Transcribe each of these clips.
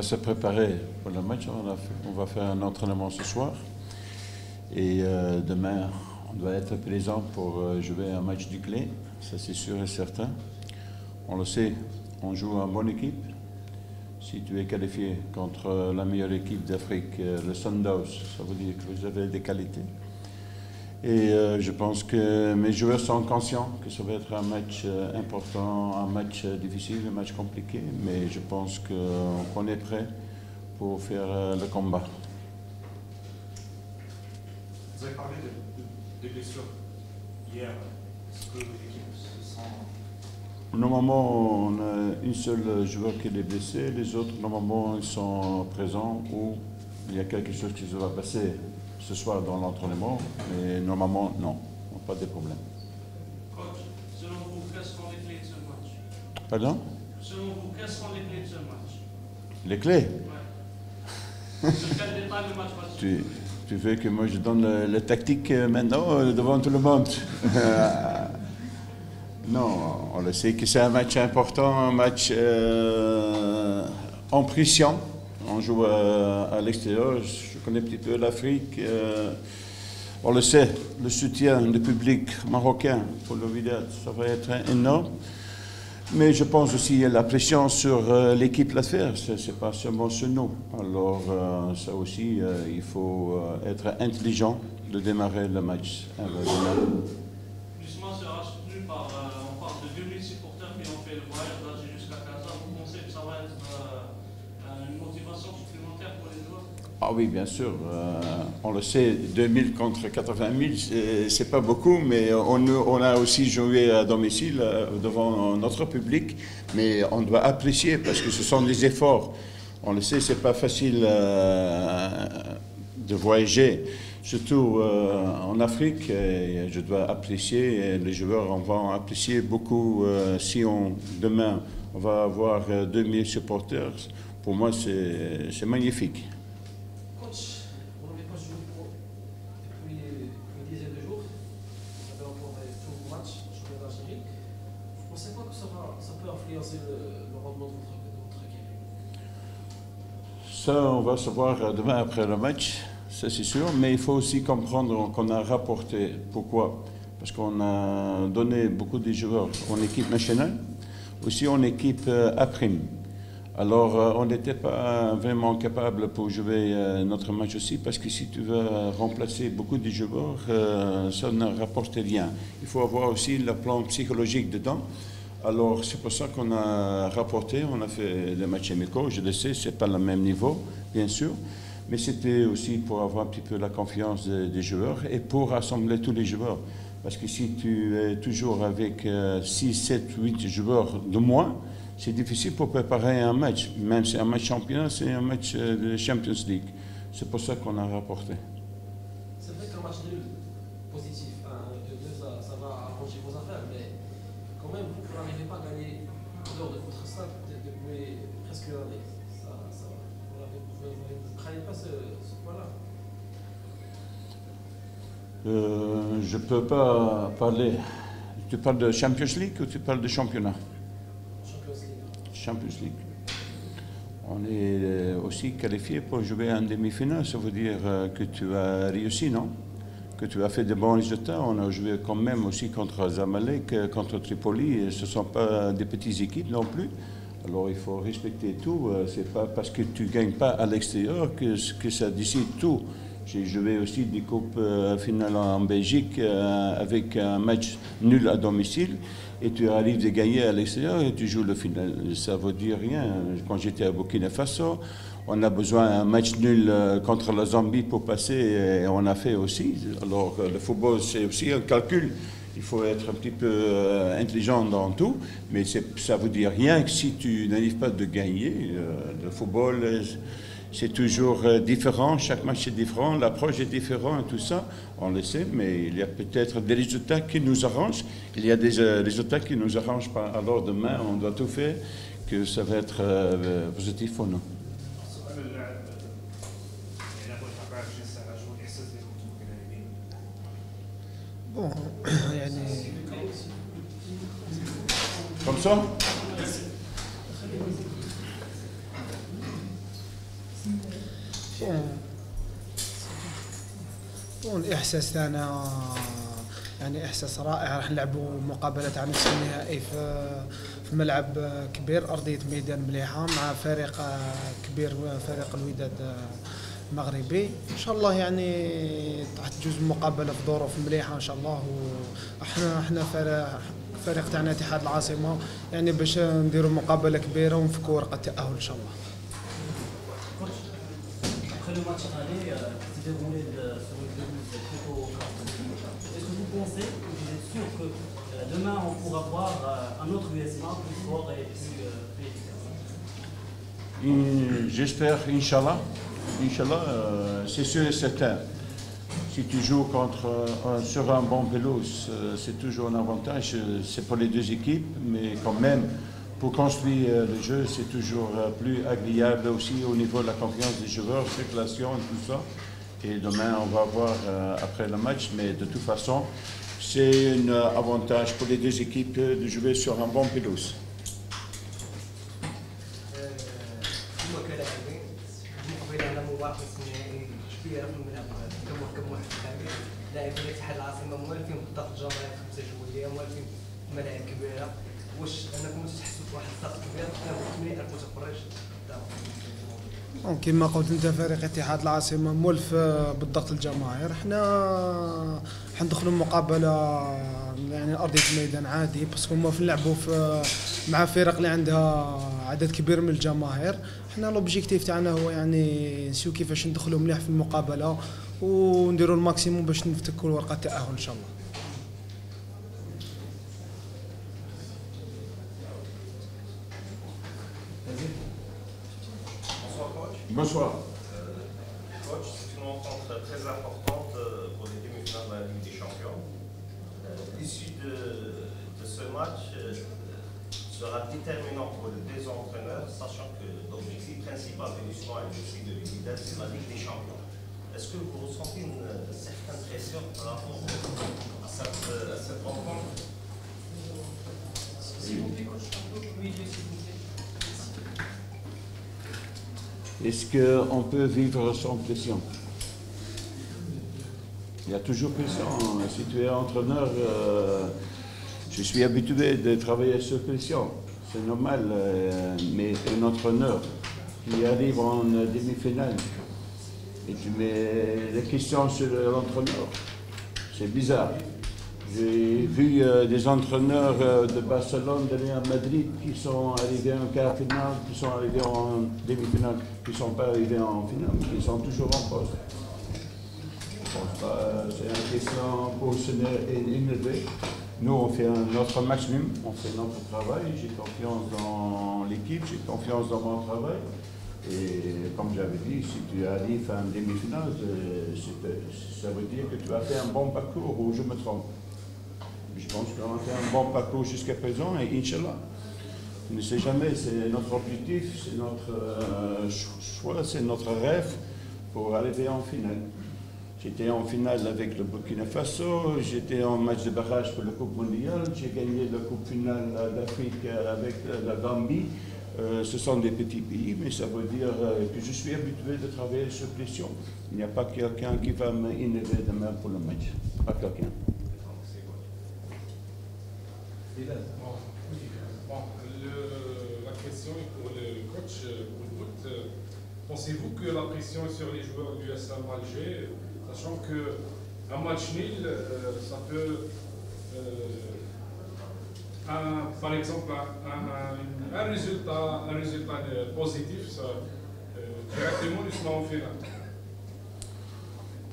se préparer pour le match. On va faire un entraînement ce soir. Et demain, on doit être présent pour jouer un match du clé. Ça, c'est sûr et certain. On le sait, on joue une bonne équipe. Si tu es qualifié contre la meilleure équipe d'Afrique, le Sundowns, ça veut dire que vous avez des qualités. Et je pense que mes joueurs sont conscients que ça va être un match important, un match difficile, un match compliqué, mais je pense qu'on est prêt pour faire le combat. Vous avez parlé des blessures hier. Est-ce que l'équipe se sent... Normalement, on a une seule joueur qui est blessé, les autres, normalement, ils sont présents ou il y a quelque chose qui se va passer ce soir dans l'entraînement, mais normalement, non, pas de problème. Coach, selon vous, quelles seront les clés de ce match? Pardon? Selon vous, quelles seront les clés de ce match? Les clés? Ouais. Sur quel détail le match va se jouer? Tu veux que moi je donne la tactique maintenant devant tout le monde? Non, on le sait que c'est un match important, un match en pression. On joue à l'extérieur, je connais un petit peu l'Afrique. On le sait, le soutien du public marocain pour le Wydad, ça va être énorme. Mais je pense aussi la pression sur l'équipe à faire, ce n'est pas seulement sur nous. Alors ça aussi, il faut être intelligent de démarrer le match. Justement sera soutenu par, on parle de 2000 supporters qui ont fait le voyage d'Alger jusqu'à Casa. Vous pensez que ça va être une motivation supplémentaire pour les joueurs? Ah oui, bien sûr. On le sait, 2000 contre 80 000, c'est pas beaucoup, mais on a aussi joué à domicile devant notre public, mais on doit apprécier parce que ce sont des efforts. On le sait, c'est pas facile de voyager, surtout en Afrique. Et je dois apprécier, et les joueurs vont apprécier beaucoup si demain on va avoir 2000 supporters. Pour moi, c'est magnifique. Vous n'avez pas joué depuis une dizaine de jours. Vous avez encore tout le match sur l'Algérie. Vous ne pensez pas que ça peut influencer le rendement de votre équipe? Ça, on va savoir demain après le match, ça c'est sûr. Mais il faut aussi comprendre qu'on a rapporté. Pourquoi? Parce qu'on a donné beaucoup de joueurs en équipe nationale, aussi en équipe à prime. Alors, on n'était pas vraiment capable pour jouer notre match aussi, parce que si tu veux remplacer beaucoup de joueurs, ça ne rapporte rien. Il faut avoir aussi le plan psychologique dedans. Alors, c'est pour ça qu'on a rapporté, on a fait des matchs amicaux, je le sais, ce n'est pas le même niveau, bien sûr, mais c'était aussi pour avoir un petit peu la confiance des joueurs et pour rassembler tous les joueurs. Parce que si tu es toujours avec 6, 7, 8 joueurs de moins, c'est difficile pour préparer un match. Même si c'est un match championnat, c'est un match de Champions League. C'est pour ça qu'on a rapporté. C'est vrai qu'un match nul positif, ça va arranger vos affaires, mais quand même, vous n'arrivez pas à gagner en dehors de votre stade depuis presque une année. Vous ne craignez pas ce point-là? Je ne peux pas parler. Tu parles de Champions League ou tu parles de championnat? Champions League. On est aussi qualifié pour jouer en demi-finale. Ça veut dire que tu as réussi, non? Que tu as fait de bons résultats. On a joué quand même aussi contre Zamalek, contre Tripoli. Et ce ne sont pas des petites équipes non plus. Alors il faut respecter tout. Ce n'est pas parce que tu ne gagnes pas à l'extérieur que ça décide tout. J'ai joué aussi des coupes finales en Belgique avec un match nul à domicile. Et tu arrives de gagner à l'extérieur et tu joues le final. Ça ne veut dire rien. Quand j'étais à Burkina Faso, on a besoin d'un match nul contre la Zambie pour passer et on a fait aussi. Alors le football, c'est aussi un calcul. Il faut être un petit peu intelligent dans tout, mais ça ne veut dire rien que si tu n'arrives pas de gagner. Le football, c'est toujours différent, chaque match est différent, l'approche est différente et tout ça, on le sait, mais il y a peut-être des résultats qui nous arrangent, il y a des résultats qui ne nous arrangent pas. Alors demain, on doit tout faire que ça va être positif pour nous. Bon, Comme ça? الإحساس تاعنا يعني إحساس رائع. راح نلعبوا مقابلة تاع نصف النهائي في ملعب كبير، أرضية ميدان مليحة، مع فريق كبير، فريق الوداد المغربي. إن شاء الله يعني راح تجوز المقابلة في ظروف مليحة إن شاء الله. وإحنا فريق تاعنا اتحاد العاصمة يعني باش نديروا مقابلة كبيرة ونفكوا ورقة التأهل إن شاء الله. Après le match aller qui s'est déroulé sur une pelouse plutôt chaotique, est-ce que vous pensez, vous êtes sûr que demain on pourra voir un autre USMA plus fort et plus efficace? J'espère, Inch'Allah. Inch'Allah, c'est sûr et certain. Si tu joues sur un bon pelouse, c'est toujours un avantage. C'est pour les deux équipes, mais quand même, pour construire le jeu, c'est toujours plus agréable aussi au niveau de la confiance des joueurs, circulation et tout ça. Et demain, on va voir après le match, mais de toute façon, c'est un avantage pour les deux équipes de jouer sur un bon pelouse. كما قلت انت فريق اتحاد العاصمه مولف بالضغط الجماهير. احنا حندخلوا مقابله يعني ارضيه ميدان عادي، بس هما نلعبوا مع فرق اللي عندها عدد كبير من الجماهير. احنا لوبجيكتيف تاعنا هو يعني نشوف كيفاش ندخلوا مليح في المقابله ونديروا الماكسيموم باش نفتكوا ورقه التاهل ان شاء الله. Bonsoir. Coach, c'est une rencontre très importante pour les demi-finales de la Ligue des Champions. L'issue de ce match sera déterminant pour les deux entraîneurs, sachant que l'objectif principal de l'USMA et aussi de l'UNIDED, c'est la Ligue des Champions. Est-ce que vous ressentez une certaine pression par rapport à cette rencontre? S'il vous plaît, coach, un peu au milieu, s'il vous plaît. Est-ce qu'on peut vivre sans pression? Il y a toujours pression. Si tu es entraîneur, je suis habitué de travailler sur pression. C'est normal. Mais un entraîneur qui arrive en demi-finale et tu mets les questions sur l'entraîneur, c'est bizarre. J'ai vu des entraîneurs de Barcelone, de Real Madrid qui sont arrivés en quart finale, qui sont arrivés en demi-finale, qui ne sont pas arrivés en finale, qui sont toujours en poste. Je pense pas, c'est une question pour se énerver. Nous, on fait notre maximum, on fait notre travail. J'ai confiance dans l'équipe, j'ai confiance dans mon travail. Et comme j'avais dit, si tu arrives à une demi-finale, ça veut dire que tu as fait un bon parcours, ou je me trompe. Je pense qu'on a fait un bon parcours jusqu'à présent et Inch'Allah. On ne sait jamais, c'est notre objectif, c'est notre choix, c'est notre rêve pour arriver en finale. J'étais en finale avec le Burkina Faso, j'étais en match de barrage pour la Coupe mondiale, j'ai gagné la Coupe finale d'Afrique avec la Gambie. Ce sont des petits pays, mais ça veut dire que je suis habitué de travailler sur pression. Il n'y a pas quelqu'un qui va m'énerver demain pour le match. Pas quelqu'un. La question est pour le coach Boulbout. Pensez-vous que la pression est sur les joueurs du SM Alger, sachant qu'un match nul, ça peut, par exemple, un résultat positif, ça, directement, ils seront en finale?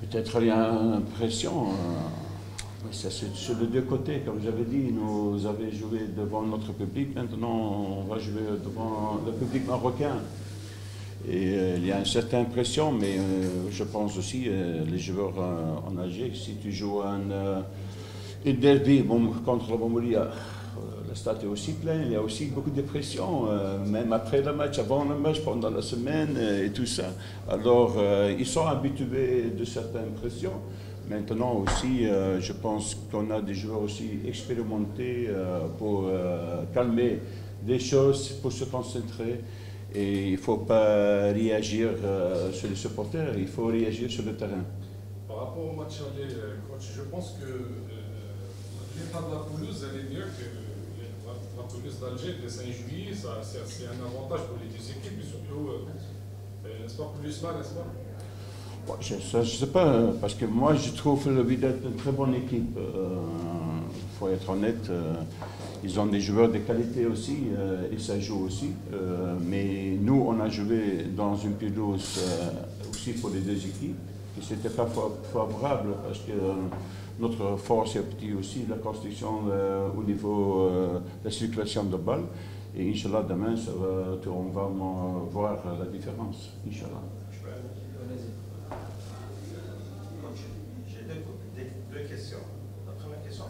Peut-être il y a une pression. Mais ça, c'est sur les deux côtés, comme j'avais dit, nous avons joué devant notre public, maintenant on va jouer devant le public marocain. Et il y a une certaine pression, mais je pense aussi les joueurs en Alger, si tu joues un derby contre le Boumoulia, le stade est aussi plein, il y a aussi beaucoup de pression, même après le match, avant le match, pendant la semaine et tout ça. Alors ils sont habitués de certaines pressions. Maintenant aussi, je pense qu'on a des joueurs aussi expérimentés pour calmer des choses, pour se concentrer. Et il ne faut pas réagir sur les supporters, il faut réagir sur le terrain. Par rapport au match aller, coach, je pense que l'état de la pelouse, elle est mieux que la pelouse d'Alger de Saint-Juillet. C'est un avantage pour les deux équipes, et surtout, n'est-ce pas, pour l'USMA, n'est-ce pas? Bon, je ne sais pas, parce que moi je trouve le Wydad une très bonne équipe. Il faut être honnête, ils ont des joueurs de qualité aussi, et ça joue aussi. Mais nous, on a joué dans une pelouse aussi pour les deux équipes. Et ce n'était pas favorable parce que notre force est petite aussi, la construction au niveau de la circulation de balles. Et Inch'Allah, demain, on va voir la différence. Inch'Allah. J'ai deux questions. La première question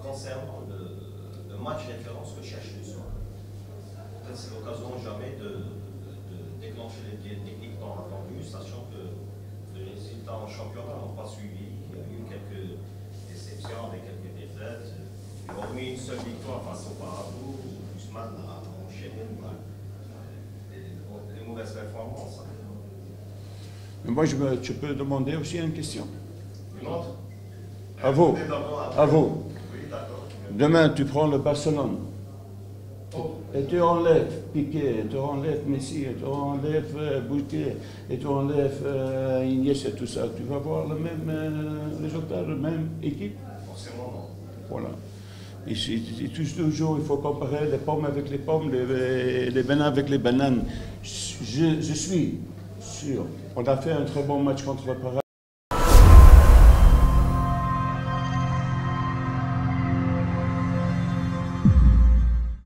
concernant le match référence que cherche le soir. Peut-être c'est l'occasion jamais de déclencher les biais techniques tant attendus, sachant que les résultats en championnat n'ont pas suivi. Il y a eu quelques déceptions avec quelques défaites. Hormis une seule victoire face au Paradou, Ousmane a enchaîné les mauvaises performances. Mais moi, tu peux demander aussi une question. Une autre? À vous. À vous. Oui, d'accord. Demain, tu prends le Barcelone. Et tu enlèves Piqué, et tu enlèves Messi, et tu enlèves Busquets, et tu enlèves Iniesta et tout ça. Tu vas voir le même résultat, la même équipe? Forcément, non. Voilà. Ici, toujours, il faut comparer les pommes avec les pommes, les bananes avec les bananes. Je suis sûr. On a fait un très bon match contre le Paradou.